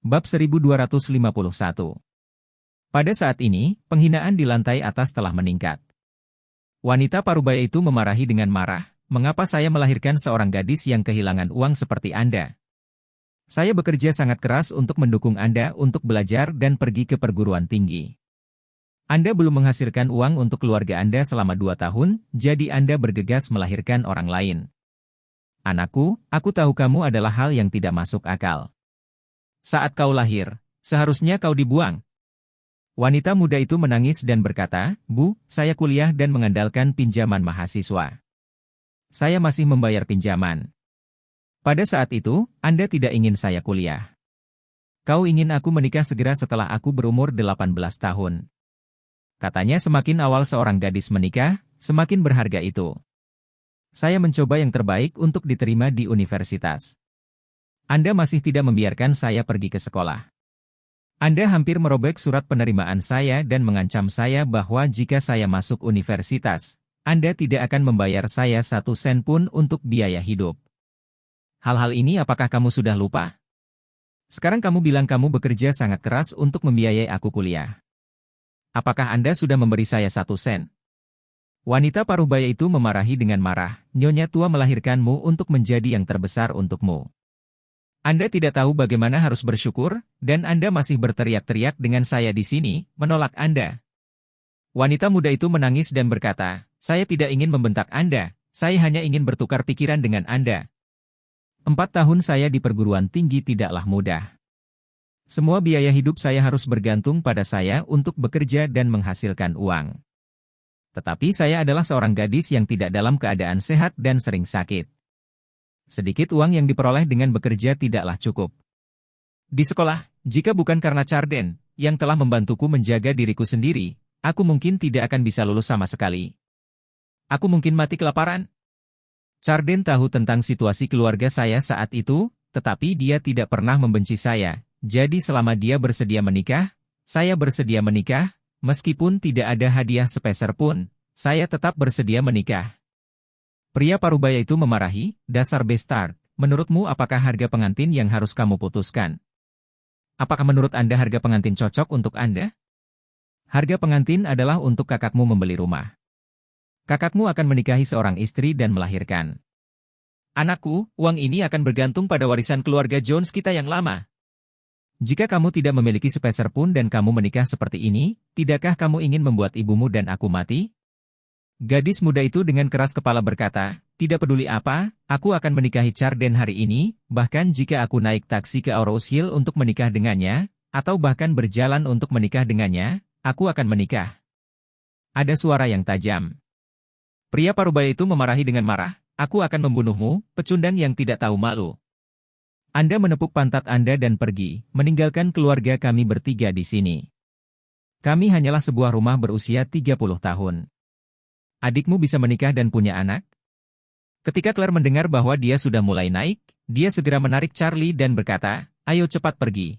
Bab 1251. Pada saat ini, penghinaan di lantai atas telah meningkat. Wanita parubaya itu memarahi dengan marah, "Mengapa saya melahirkan seorang gadis yang kehilangan uang seperti Anda? Saya bekerja sangat keras untuk mendukung Anda untuk belajar dan pergi ke perguruan tinggi. Anda belum menghasilkan uang untuk keluarga Anda selama 2 tahun, jadi Anda bergegas melahirkan orang lain. Anakku, aku tahu kamu adalah hal yang tidak masuk akal. Saat kau lahir, seharusnya kau dibuang." Wanita muda itu menangis dan berkata, "Bu, saya kuliah dan mengandalkan pinjaman mahasiswa. Saya masih membayar pinjaman. Pada saat itu, Anda tidak ingin saya kuliah. Kau ingin aku menikah segera setelah aku berumur 18 tahun. Katanya semakin awal seorang gadis menikah, semakin berharga itu. Saya mencoba yang terbaik untuk diterima di universitas. Anda masih tidak membiarkan saya pergi ke sekolah. Anda hampir merobek surat penerimaan saya dan mengancam saya bahwa jika saya masuk universitas, Anda tidak akan membayar saya 1 sen pun untuk biaya hidup. Hal-hal ini apakah kamu sudah lupa? Sekarang kamu bilang kamu bekerja sangat keras untuk membiayai aku kuliah. Apakah Anda sudah memberi saya 1 sen? Wanita parubaya itu memarahi dengan marah, "Nyonya tua melahirkanmu untuk menjadi yang terbesar untukmu. Anda tidak tahu bagaimana harus bersyukur, dan Anda masih berteriak-teriak dengan saya di sini, menolak Anda." Wanita muda itu menangis dan berkata, "Saya tidak ingin membentak Anda, saya hanya ingin bertukar pikiran dengan Anda. 4 tahun saya di perguruan tinggi tidaklah mudah. Semua biaya hidup saya harus bergantung pada saya untuk bekerja dan menghasilkan uang. Tetapi saya adalah seorang gadis yang tidak dalam keadaan sehat dan sering sakit. Sedikit uang yang diperoleh dengan bekerja tidaklah cukup. Di sekolah, jika bukan karena Charden, yang telah membantuku menjaga diriku sendiri, aku mungkin tidak akan bisa lulus sama sekali. Aku mungkin mati kelaparan." Charden tahu tentang situasi keluarga saya saat itu, tetapi dia tidak pernah membenci saya, jadi selama dia bersedia menikah, saya bersedia menikah, meskipun tidak ada hadiah sepeser pun, saya tetap bersedia menikah. Pria parubaya itu memarahi, "Dasar bastard, menurutmu apakah harga pengantin yang harus kamu putuskan? Apakah menurut Anda harga pengantin cocok untuk Anda? Harga pengantin adalah untuk kakakmu membeli rumah. Kakakmu akan menikahi seorang istri dan melahirkan. Anakku, uang ini akan bergantung pada warisan keluarga Jones kita yang lama. Jika kamu tidak memiliki sepeser pun dan kamu menikah seperti ini, tidakkah kamu ingin membuat ibumu dan aku mati?" Gadis muda itu dengan keras kepala berkata, "Tidak peduli apa, aku akan menikahi Charden hari ini, bahkan jika aku naik taksi ke Aurous Hill untuk menikah dengannya, atau bahkan berjalan untuk menikah dengannya, aku akan menikah." Ada suara yang tajam. Pria parubaya itu memarahi dengan marah, "Aku akan membunuhmu, pecundang yang tidak tahu malu. Anda menepuk pantat Anda dan pergi, meninggalkan keluarga kami bertiga di sini. Kami hanyalah sebuah rumah berusia 30 tahun. Adikmu bisa menikah dan punya anak?" Ketika Claire mendengar bahwa dia sudah mulai naik, dia segera menarik Charlie dan berkata, "Ayo cepat pergi."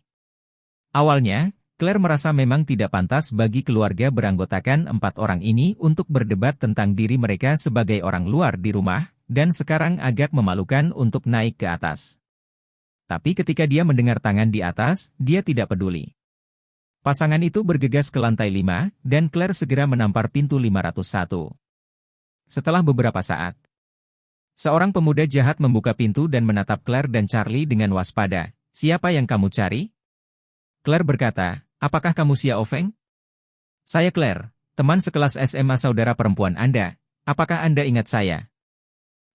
Awalnya, Claire merasa memang tidak pantas bagi keluarga beranggotakan 4 orang ini untuk berdebat tentang diri mereka sebagai orang luar di rumah, dan sekarang agak memalukan untuk naik ke atas. Tapi ketika dia mendengar tangan di atas, dia tidak peduli. Pasangan itu bergegas ke lantai 5, dan Claire segera menampar pintu 501. Setelah beberapa saat, seorang pemuda jahat membuka pintu dan menatap Claire dan Charlie dengan waspada. "Siapa yang kamu cari?" Claire berkata, "Apakah kamu Xia Ofeng?" "Saya Claire, teman sekelas SMA saudara perempuan Anda. Apakah Anda ingat saya?"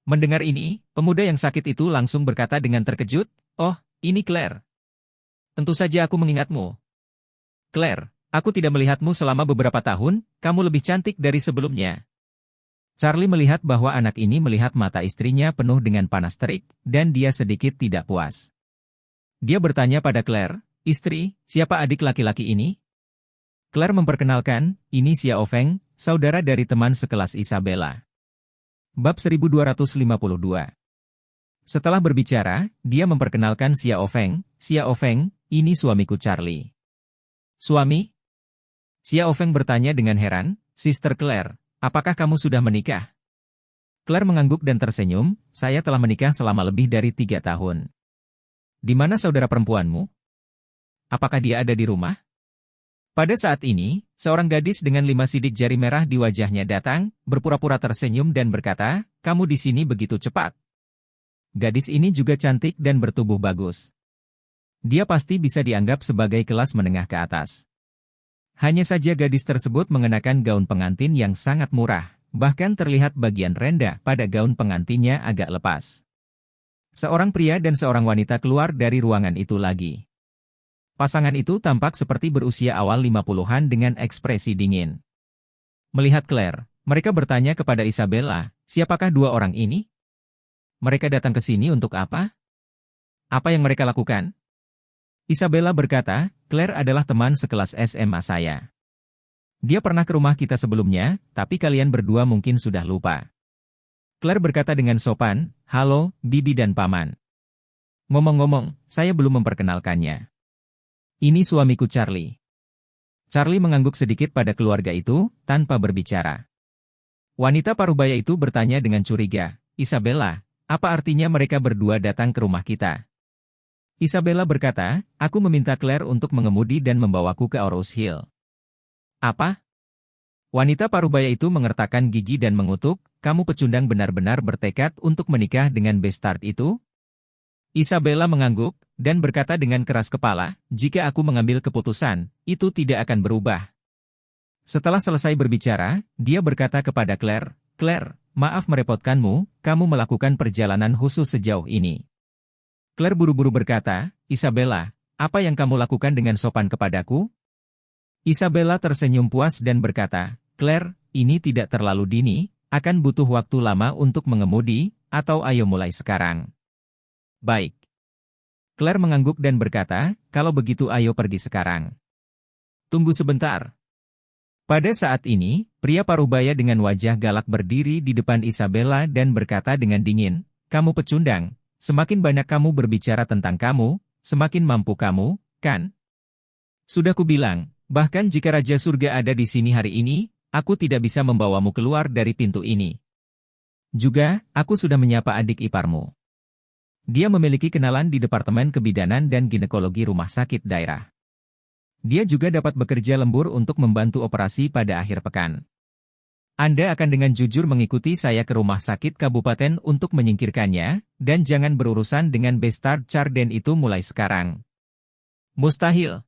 Mendengar ini, pemuda yang sakit itu langsung berkata dengan terkejut, "Oh, ini Claire. Tentu saja aku mengingatmu. Claire, aku tidak melihatmu selama beberapa tahun, kamu lebih cantik dari sebelumnya." Charlie melihat bahwa anak ini melihat mata istrinya penuh dengan panas terik, dan dia sedikit tidak puas. Dia bertanya pada Claire, "Istri, siapa adik laki-laki ini?" Claire memperkenalkan, "Ini Xia Ofeng, saudara dari teman sekelas Isabella." Bab 1252. Setelah berbicara, dia memperkenalkan Xia Ofeng, "Xia Ofeng, ini suamiku Charlie." "Suami?" Xia Ofeng bertanya dengan heran, "Sister Claire, apakah kamu sudah menikah?" Claire mengangguk dan tersenyum, "Saya telah menikah selama lebih dari 3 tahun. Di mana saudara perempuanmu?" Apakah dia ada di rumah? Pada saat ini, seorang gadis dengan 5 sidik jari merah di wajahnya datang, berpura-pura tersenyum dan berkata, "Kamu di sini begitu cepat." Gadis ini juga cantik dan bertubuh bagus. Dia pasti bisa dianggap sebagai kelas menengah ke atas. Hanya saja gadis tersebut mengenakan gaun pengantin yang sangat murah, bahkan terlihat bagian rendah pada gaun pengantinnya agak lepas. Seorang pria dan seorang wanita keluar dari ruangan itu lagi. Pasangan itu tampak seperti berusia awal 50-an dengan ekspresi dingin. Melihat Claire, mereka bertanya kepada Isabella, siapakah dua orang ini? Mereka datang ke sini untuk apa? Apa yang mereka lakukan? Isabella berkata, Claire adalah teman sekelas SMA saya. Dia pernah ke rumah kita sebelumnya, tapi kalian berdua mungkin sudah lupa. Claire berkata dengan sopan, halo, Bibi dan Paman. Ngomong-ngomong, saya belum memperkenalkannya. Ini suamiku Charlie. Charlie mengangguk sedikit pada keluarga itu, tanpa berbicara. Wanita parubaya itu bertanya dengan curiga, Isabella, apa artinya mereka berdua datang ke rumah kita? Isabella berkata, aku meminta Claire untuk mengemudi dan membawaku ke Rose Hill. Apa? Wanita parubaya itu mengertakkan gigi dan mengutuk, kamu pecundang benar-benar bertekad untuk menikah dengan bastard itu? Isabella mengangguk, dan berkata dengan keras kepala, jika aku mengambil keputusan, itu tidak akan berubah. Setelah selesai berbicara, dia berkata kepada Claire, Claire, maaf merepotkanmu, kamu melakukan perjalanan khusus sejauh ini. Claire buru-buru berkata, Isabella, apa yang kamu lakukan dengan sopan kepadaku? Isabella tersenyum puas dan berkata, Claire, ini tidak terlalu dini, akan butuh waktu lama untuk mengemudi, atau ayo mulai sekarang. Baik. Claire mengangguk dan berkata, kalau begitu ayo pergi sekarang. Tunggu sebentar. Pada saat ini, pria parubaya dengan wajah galak berdiri di depan Isabella dan berkata dengan dingin, kamu pecundang, semakin banyak kamu berbicara tentang kamu, semakin mampu kamu, kan? Sudah kubilang, bahkan jika Raja Surga ada di sini hari ini, aku tidak bisa membawamu keluar dari pintu ini. Juga, aku sudah menyapa adik iparmu. Dia memiliki kenalan di Departemen Kebidanan dan Ginekologi Rumah Sakit Daerah. Dia juga dapat bekerja lembur untuk membantu operasi pada akhir pekan. Anda akan dengan jujur mengikuti saya ke rumah sakit kabupaten untuk menyingkirkannya, dan jangan berurusan dengan bastard Charden itu mulai sekarang. Mustahil.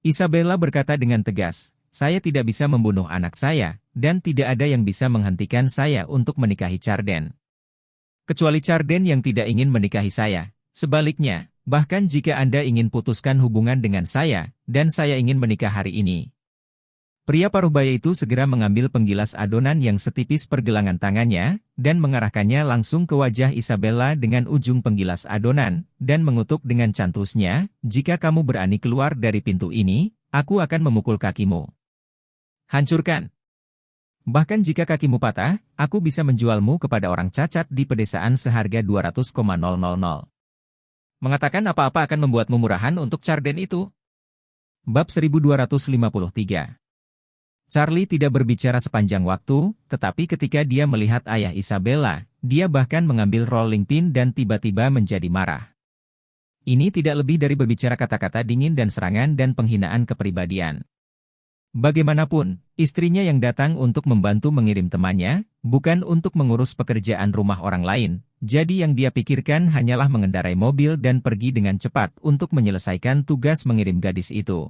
Isabella berkata dengan tegas, saya tidak bisa membunuh anak saya, dan tidak ada yang bisa menghentikan saya untuk menikahi Charden. Kecuali Charden yang tidak ingin menikahi saya. Sebaliknya, bahkan jika Anda ingin putuskan hubungan dengan saya, dan saya ingin menikah hari ini. Pria parubaya itu segera mengambil penggilas adonan yang setipis pergelangan tangannya, dan mengarahkannya langsung ke wajah Isabella dengan ujung penggilas adonan, dan mengutuk dengan cantusnya, jika kamu berani keluar dari pintu ini, aku akan memukul kakimu. Hancurkan. Bahkan jika kakimu patah, aku bisa menjualmu kepada orang cacat di pedesaan seharga 200,000. Mengatakan apa-apa akan membuatmu murahan untuk Charden itu. Bab 1253. Charlie tidak berbicara sepanjang waktu, tetapi ketika dia melihat ayah Isabella, dia bahkan mengambil rolling pin dan tiba-tiba menjadi marah. Ini tidak lebih dari berbicara kata-kata dingin dan serangan dan penghinaan kepribadian. Bagaimanapun, istrinya yang datang untuk membantu mengirim temannya, bukan untuk mengurus pekerjaan rumah orang lain, jadi yang dia pikirkan hanyalah mengendarai mobil dan pergi dengan cepat untuk menyelesaikan tugas mengirim gadis itu.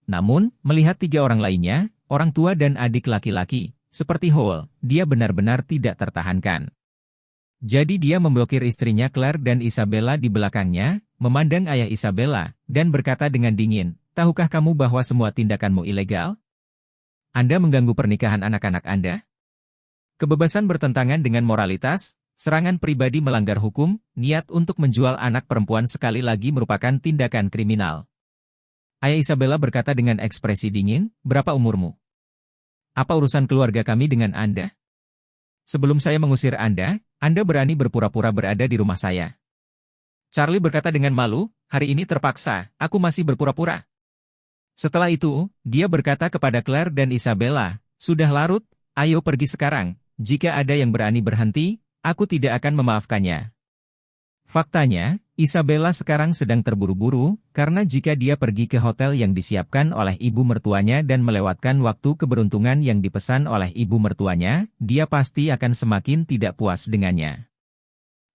Namun, melihat 3 orang lainnya, orang tua dan adik laki-laki, seperti Hole, dia benar-benar tidak tertahankan. Jadi dia memblokir istrinya Claire dan Isabella di belakangnya, memandang ayah Isabella, dan berkata dengan dingin, tahukah kamu bahwa semua tindakanmu ilegal? Anda mengganggu pernikahan anak-anak Anda? Kebebasan bertentangan dengan moralitas, serangan pribadi melanggar hukum, niat untuk menjual anak perempuan sekali lagi merupakan tindakan kriminal. Ayah Isabella berkata dengan ekspresi dingin, berapa umurmu? Apa urusan keluarga kami dengan Anda? Sebelum saya mengusir Anda berani berpura-pura berada di rumah saya. Charlie berkata dengan malu, hari ini terpaksa, aku masih berpura-pura. Setelah itu, dia berkata kepada Claire dan Isabella, sudah larut, ayo pergi sekarang, jika ada yang berani berhenti, aku tidak akan memaafkannya. Faktanya, Isabella sekarang sedang terburu-buru, karena jika dia pergi ke hotel yang disiapkan oleh ibu mertuanya dan melewatkan waktu keberuntungan yang dipesan oleh ibu mertuanya, dia pasti akan semakin tidak puas dengannya.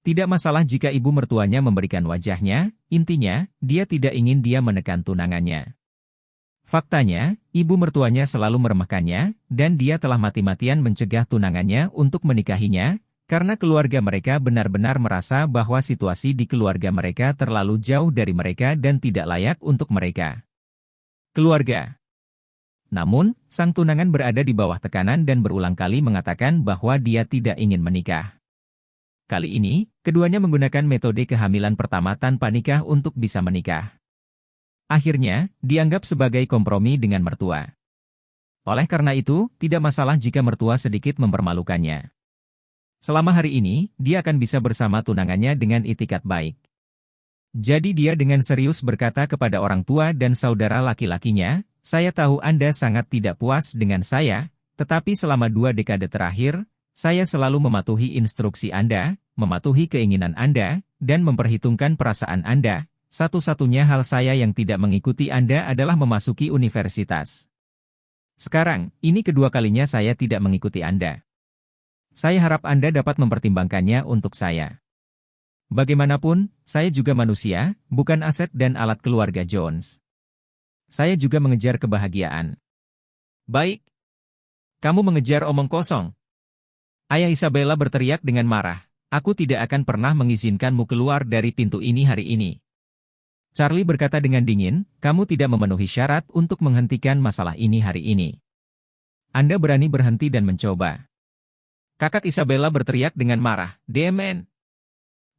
Tidak masalah jika ibu mertuanya memberikan wajahnya, intinya, dia tidak ingin dia menekan tunangannya. Faktanya, ibu mertuanya selalu meremehkannya, dan dia telah mati-matian mencegah tunangannya untuk menikahinya, karena keluarga mereka benar-benar merasa bahwa situasi di keluarga mereka terlalu jauh dari mereka dan tidak layak untuk mereka. Keluarga. Namun, sang tunangan berada di bawah tekanan dan berulang kali mengatakan bahwa dia tidak ingin menikah. Kali ini, keduanya menggunakan metode kehamilan pertama tanpa nikah untuk bisa menikah. Akhirnya, dianggap sebagai kompromi dengan mertua. Oleh karena itu, tidak masalah jika mertua sedikit mempermalukannya. Selama hari ini, dia akan bisa bersama tunangannya dengan itikat baik. Jadi dia dengan serius berkata kepada orang tua dan saudara laki-lakinya, "Saya tahu Anda sangat tidak puas dengan saya, tetapi selama 2 dekade terakhir, saya selalu mematuhi instruksi Anda, mematuhi keinginan Anda, dan memperhitungkan perasaan Anda. Satu-satunya hal saya yang tidak mengikuti Anda adalah memasuki universitas. Sekarang, ini kedua kalinya saya tidak mengikuti Anda. Saya harap Anda dapat mempertimbangkannya untuk saya. Bagaimanapun, saya juga manusia, bukan aset dan alat keluarga Jones. Saya juga mengejar kebahagiaan." "Baik. Kamu mengejar omong kosong." Ayah Isabella berteriak dengan marah, "Aku tidak akan pernah mengizinkanmu keluar dari pintu ini hari ini." Charlie berkata dengan dingin, "Kamu tidak memenuhi syarat untuk menghentikan masalah ini hari ini. Anda berani berhenti dan mencoba." Kakak Isabella berteriak dengan marah, "Demen!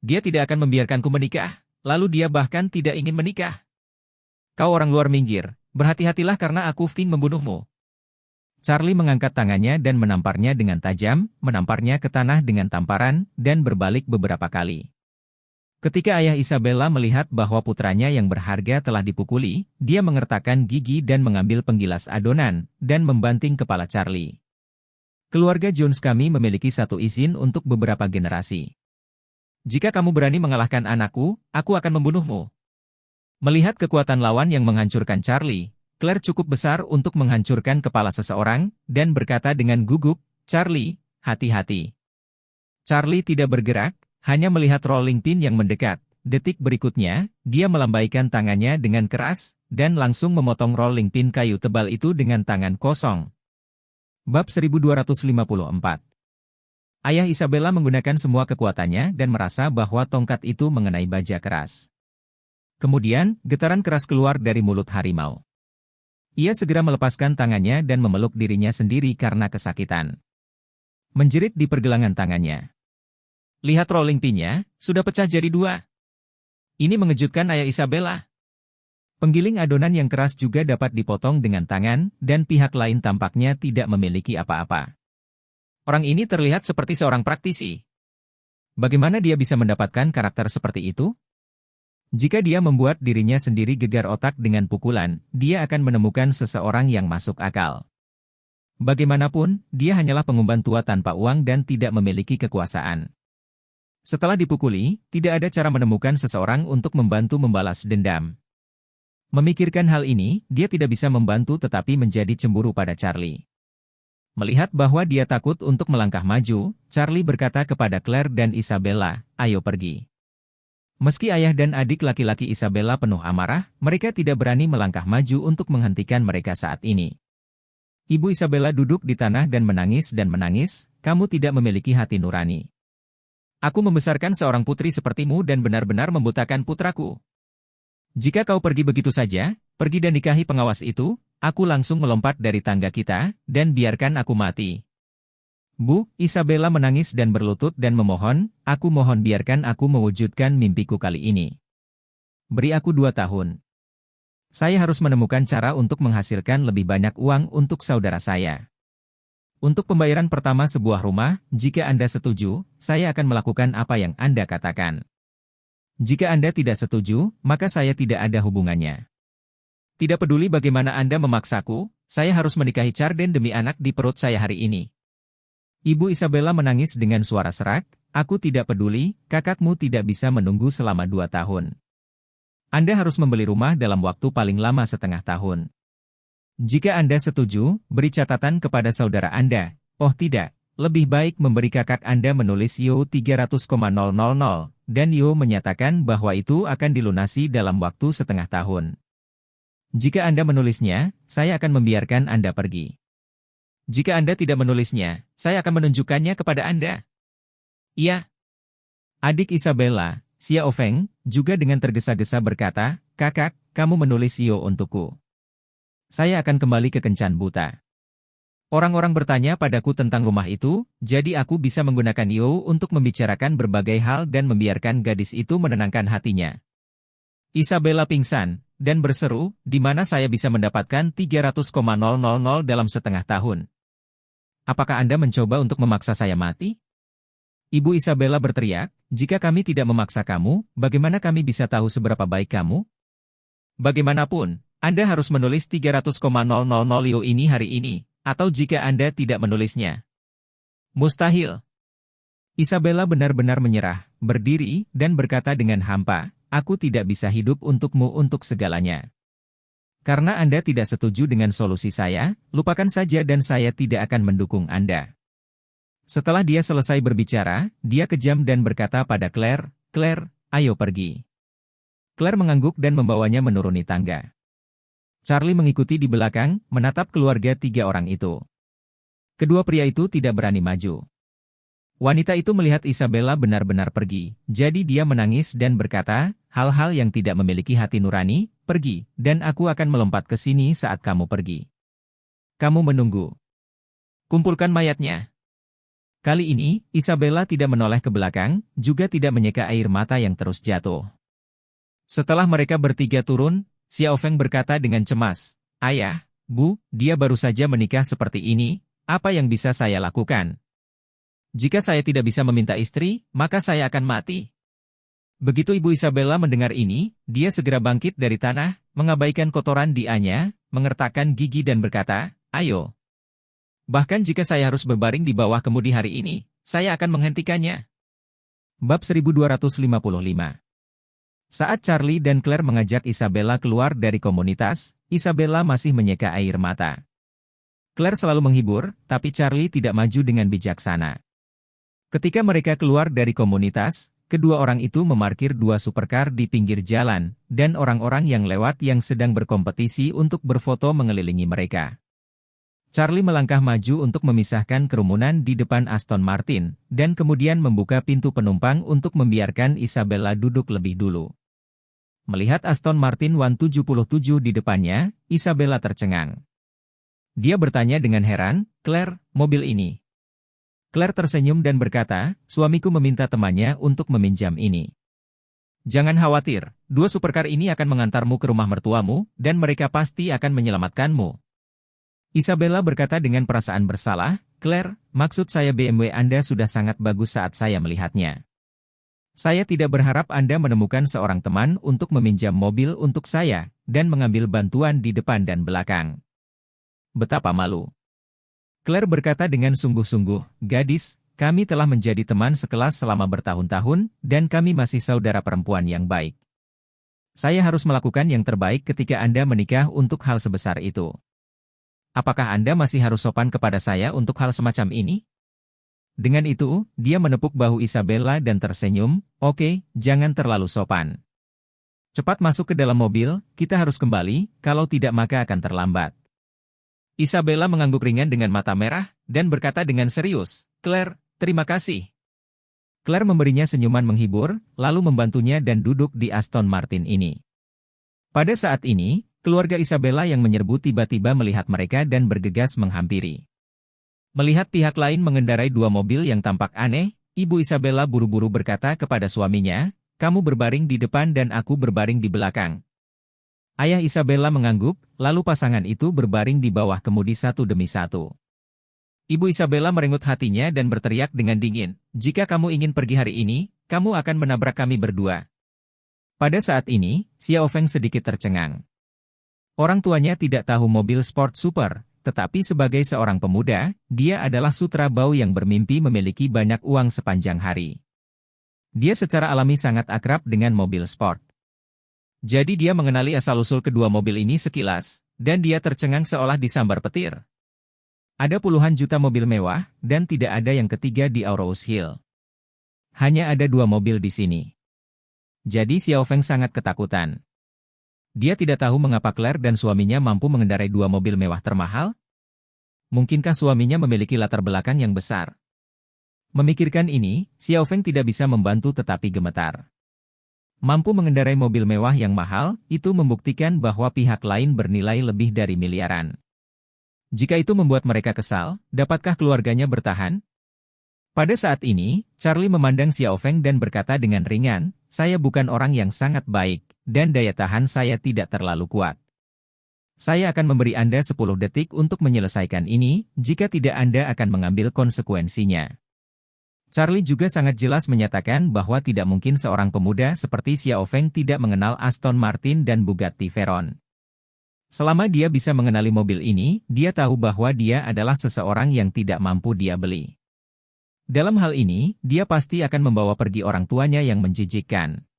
Dia tidak akan membiarkanku menikah, lalu dia bahkan tidak ingin menikah. Kau orang luar minggir, berhati-hatilah karena aku ingin membunuhmu." Charlie mengangkat tangannya dan menamparnya dengan tajam, menamparnya ke tanah dengan tamparan, dan berbalik beberapa kali. Ketika ayah Isabella melihat bahwa putranya yang berharga telah dipukuli, dia mengertakkan gigi dan mengambil penggilas adonan, dan membanting kepala Charlie. "Keluarga Jones kami memiliki satu izin untuk beberapa generasi. Jika kamu berani mengalahkan anakku, aku akan membunuhmu." Melihat kekuatan lawan yang menghancurkan Charlie, Claire cukup besar untuk menghancurkan kepala seseorang, dan berkata dengan gugup, "Charlie, hati-hati." Charlie tidak bergerak, hanya melihat rolling pin yang mendekat. Detik berikutnya, dia melambaikan tangannya dengan keras, dan langsung memotong rolling pin kayu tebal itu dengan tangan kosong. Bab 1254. Ayah Isabella menggunakan semua kekuatannya dan merasa bahwa tongkat itu mengenai baja keras. Kemudian, getaran keras keluar dari mulut harimau. Ia segera melepaskan tangannya dan memeluk dirinya sendiri karena kesakitan. Menjerit di pergelangan tangannya. "Lihat rolling pin-nya, sudah pecah jadi 2. Ini mengejutkan ayah Isabella." Penggiling adonan yang keras juga dapat dipotong dengan tangan, dan pihak lain tampaknya tidak memiliki apa-apa. Orang ini terlihat seperti seorang praktisi. Bagaimana dia bisa mendapatkan karakter seperti itu? Jika dia membuat dirinya sendiri gegar otak dengan pukulan, dia akan menemukan seseorang yang masuk akal. Bagaimanapun, dia hanyalah pengumban tua tanpa uang dan tidak memiliki kekuasaan. Setelah dipukuli, tidak ada cara menemukan seseorang untuk membantu membalas dendam. Memikirkan hal ini, dia tidak bisa membantu tetapi menjadi cemburu pada Charlie. Melihat bahwa dia takut untuk melangkah maju, Charlie berkata kepada Claire dan Isabella, "Ayo pergi." Meski ayah dan adik laki-laki Isabella penuh amarah, mereka tidak berani melangkah maju untuk menghentikan mereka saat ini. Ibu Isabella duduk di tanah dan menangis, "Kamu tidak memiliki hati nurani. Aku membesarkan seorang putri sepertimu dan benar-benar membutakan putraku. Jika kau pergi begitu saja, pergi dan nikahi pengawas itu, aku langsung melompat dari tangga kita, dan biarkan aku mati." "Bu," Isabella menangis dan berlutut dan memohon, "Aku mohon biarkan aku mewujudkan mimpiku kali ini. Beri aku 2 tahun. Saya harus menemukan cara untuk menghasilkan lebih banyak uang untuk saudara saya. Untuk pembayaran pertama sebuah rumah, jika Anda setuju, saya akan melakukan apa yang Anda katakan. Jika Anda tidak setuju, maka saya tidak ada hubungannya. Tidak peduli bagaimana Anda memaksaku, saya harus menikahi Charden demi anak di perut saya hari ini." Ibu Isabella menangis dengan suara serak, aku tidak peduli, kakakmu tidak bisa menunggu selama 2 tahun. Anda harus membeli rumah dalam waktu paling lama setengah tahun. Jika Anda setuju, beri catatan kepada saudara Anda. Oh tidak, lebih baik memberi kakak Anda menulis Yo 300,000, dan Yo menyatakan bahwa itu akan dilunasi dalam waktu setengah tahun. Jika Anda menulisnya, saya akan membiarkan Anda pergi. Jika Anda tidak menulisnya, saya akan menunjukkannya kepada Anda. Iya. Adik Isabella, Xiao Feng, juga dengan tergesa-gesa berkata, kakak, kamu menulis Yo untukku. Saya akan kembali ke Kencan Buta. Orang-orang bertanya padaku tentang rumah itu, jadi aku bisa menggunakan Yo untuk membicarakan berbagai hal dan membiarkan gadis itu menenangkan hatinya. Isabella pingsan, dan berseru, di mana saya bisa mendapatkan 300,000 dalam setengah tahun. Apakah Anda mencoba untuk memaksa saya mati? Ibu Isabella berteriak, jika kami tidak memaksa kamu, bagaimana kami bisa tahu seberapa baik kamu? Bagaimanapun, Anda harus menulis 300,000 Yo ini hari ini, atau jika Anda tidak menulisnya. Mustahil. Isabella benar-benar menyerah, berdiri, dan berkata dengan hampa, aku tidak bisa hidup untukmu untuk segalanya. Karena Anda tidak setuju dengan solusi saya, lupakan saja dan saya tidak akan mendukung Anda. Setelah dia selesai berbicara, dia kejam dan berkata pada Claire, Claire, ayo pergi. Claire mengangguk dan membawanya menuruni tangga. Charlie mengikuti di belakang, menatap keluarga 3 orang itu. Kedua pria itu tidak berani maju. Wanita itu melihat Isabella benar-benar pergi, jadi dia menangis dan berkata, hal-hal yang tidak memiliki hati nurani, pergi, dan aku akan melompat ke sini saat kamu pergi. Kamu menunggu. Kumpulkan mayatnya. Kali ini, Isabella tidak menoleh ke belakang, juga tidak menyeka air mata yang terus jatuh. Setelah mereka bertiga turun, Xiao Feng berkata dengan cemas, ayah, bu, dia baru saja menikah seperti ini, apa yang bisa saya lakukan? Jika saya tidak bisa meminta istri, maka saya akan mati. Begitu Ibu Isabella mendengar ini, dia segera bangkit dari tanah, mengabaikan kotoran di A-nya, mengertakkan gigi dan berkata, ayo. Bahkan jika saya harus berbaring di bawah kemudi hari ini, saya akan menghentikannya. Bab 1255. Saat Charlie dan Claire mengajak Isabella keluar dari komunitas, Isabella masih menyeka air mata. Claire selalu menghibur, tapi Charlie tidak maju dengan bijaksana. Ketika mereka keluar dari komunitas, kedua orang itu memarkir 2 supercar di pinggir jalan, dan orang-orang yang lewat yang sedang berkompetisi untuk berfoto mengelilingi mereka. Charlie melangkah maju untuk memisahkan kerumunan di depan Aston Martin, dan kemudian membuka pintu penumpang untuk membiarkan Isabella duduk lebih dulu. Melihat Aston Martin 177 di depannya, Isabella tercengang. Dia bertanya dengan heran, Claire, mobil ini. Claire tersenyum dan berkata, suamiku meminta temannya untuk meminjam ini. Jangan khawatir, 2 supercar ini akan mengantarmu ke rumah mertuamu, dan mereka pasti akan menyelamatkanmu. Isabella berkata dengan perasaan bersalah, Claire, maksud saya BMW Anda sudah sangat bagus saat saya melihatnya. Saya tidak berharap Anda menemukan seorang teman untuk meminjam mobil untuk saya, dan mengambil bantuan di depan dan belakang. Betapa malu. Claire berkata dengan sungguh-sungguh, gadis, kami telah menjadi teman sekelas selama bertahun-tahun, dan kami masih saudara perempuan yang baik. Saya harus melakukan yang terbaik ketika Anda menikah untuk hal sebesar itu. Apakah Anda masih harus sopan kepada saya untuk hal semacam ini? Dengan itu, dia menepuk bahu Isabella dan tersenyum, oke, jangan terlalu sopan. Cepat masuk ke dalam mobil, kita harus kembali, kalau tidak maka akan terlambat. Isabella mengangguk ringan dengan mata merah, dan berkata dengan serius, Claire, terima kasih. Claire memberinya senyuman menghibur, lalu membantunya dan duduk di Aston Martin ini. Pada saat ini, keluarga Isabella yang menyerbu tiba-tiba melihat mereka dan bergegas menghampiri. Melihat pihak lain mengendarai 2 mobil yang tampak aneh, Ibu Isabella buru-buru berkata kepada suaminya, kamu berbaring di depan dan aku berbaring di belakang. Ayah Isabella mengangguk, lalu pasangan itu berbaring di bawah kemudi satu demi satu. Ibu Isabella merenggut hatinya dan berteriak dengan dingin, jika kamu ingin pergi hari ini, kamu akan menabrak kami berdua. Pada saat ini, Xiao Feng sedikit tercengang. Orang tuanya tidak tahu mobil sport super, tetapi sebagai seorang pemuda, dia adalah sutra bau yang bermimpi memiliki banyak uang sepanjang hari. Dia secara alami sangat akrab dengan mobil sport. Jadi dia mengenali asal-usul kedua mobil ini sekilas, dan dia tercengang seolah disambar petir. Ada puluhan juta mobil mewah, dan tidak ada yang ketiga di Aurous Hill. Hanya ada 2 mobil di sini. Jadi Xiao Feng sangat ketakutan. Dia tidak tahu mengapa Claire dan suaminya mampu mengendarai 2 mobil mewah termahal. Mungkinkah suaminya memiliki latar belakang yang besar? Memikirkan ini, Xiao Feng tidak bisa membantu tetapi gemetar. Mampu mengendarai mobil mewah yang mahal, itu membuktikan bahwa pihak lain bernilai lebih dari miliaran. Jika itu membuat mereka kesal, dapatkah keluarganya bertahan? Pada saat ini, Charlie memandang Xiao Feng dan berkata dengan ringan, "Saya bukan orang yang sangat baik, dan daya tahan saya tidak terlalu kuat. Saya akan memberi Anda 10 detik untuk menyelesaikan ini, jika tidak Anda akan mengambil konsekuensinya." Charlie juga sangat jelas menyatakan bahwa tidak mungkin seorang pemuda seperti Xiao Feng tidak mengenal Aston Martin dan Bugatti Veyron. Selama dia bisa mengenali mobil ini, dia tahu bahwa dia adalah seseorang yang tidak mampu dia beli. Dalam hal ini, dia pasti akan membawa pergi orang tuanya yang menjijikkan.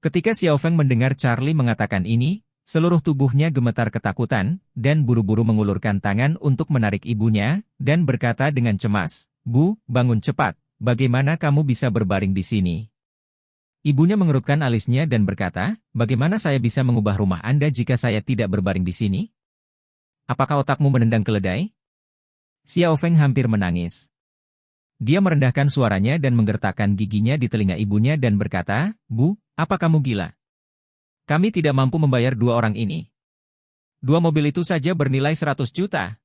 Ketika Xiao Feng mendengar Charlie mengatakan ini, seluruh tubuhnya gemetar ketakutan, dan buru-buru mengulurkan tangan untuk menarik ibunya, dan berkata dengan cemas, "Bu, bangun cepat. Bagaimana kamu bisa berbaring di sini?" Ibunya mengerutkan alisnya dan berkata, "Bagaimana saya bisa mengubah rumah Anda jika saya tidak berbaring di sini? Apakah otakmu menendang keledai?" Xiao Feng hampir menangis. Dia merendahkan suaranya dan menggertakkan giginya di telinga ibunya dan berkata, "Bu, apa kamu gila? Kami tidak mampu membayar 2 orang ini. 2 mobil itu saja bernilai 100 juta.